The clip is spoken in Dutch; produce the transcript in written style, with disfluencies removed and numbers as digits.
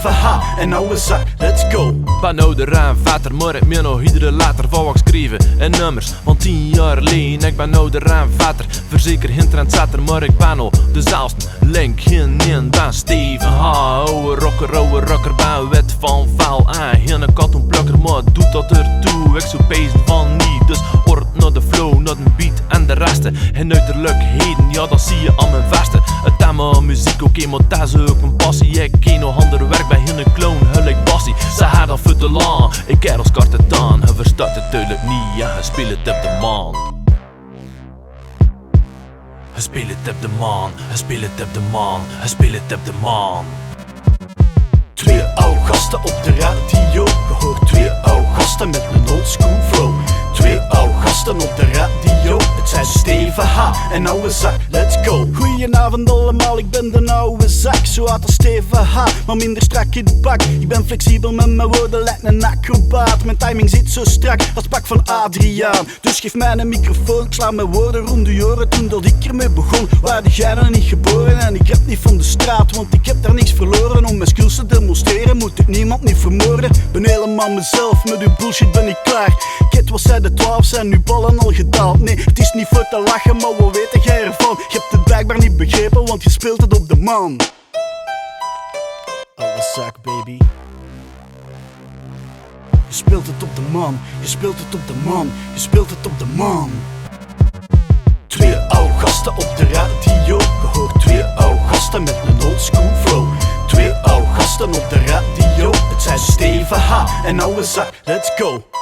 Steven H. en oude zak, let's go. Ben nou de raam vetter, maar ik meer nog iedere later van wat ik schreven en nummers van 10 jaar geleden. Ik ben nou de raam vetter, verzeker hintrendsetter, maar ik ben al dezelfde link in ben Steven H. Oude rocker, ben wit van vuil en geen kattenplukker, maar doet dat ertoe. Ik zou pezen van niet, dus ord naar de flow, naar de beat en de resten. En uiterlijkheden, ja dat zie je aan mijn vesten. Het thema muziek, oké, maar dat is ook mijn passie. Ik ken nog ander werk bij een clown, hulk bassie. Ze had dat voor te lang, ik ken als kartetaan. Hij verstaat het duidelijk niet, ja, hij speelt het op de maan. Hij speelt het op de maan, hij speelt het op de maan, hij speelt het op de maan. Twee oude gasten op de radio, gehoord twee oude gasten met een oldschool flow. Twee oude gasten op de radio, het zijn Steven H. en oude zak, let's go. Goedenavond allemaal, ik ben de oude zak, zo had als Steven H, maar minder strak in de bak. Ik ben flexibel met mijn woorden, lijkt een acrobaat. Mijn timing zit zo strak als het pak van Adriaan. Dus geef mij een microfoon, ik sla mijn woorden rond de oren. Toen dat ik ermee begon, waren jij nog niet geboren. En ik rap niet van de straat, want ik heb daar niks verloren. Om mijn skills te demonstreren, moet ik niemand niet vermoorden. Ben helemaal mezelf, met uw bullshit ben ik klaar. Kid was zij de 12, zijn nu ballen al gedaald. Nee, het is niet voor te lachen, maar wat weet jij ervan? Je hebt het blijkbaar niet begrepen, want je speelt het op de man. Oude zak, baby. Je speelt het op de man, je speelt het op de man, je speelt het op de man. Twee oude gasten op de radio, gehoord twee oude gasten met een oldschool flow. Twee oude gasten op de radio, het zijn Steven H. en oude zak, let's go.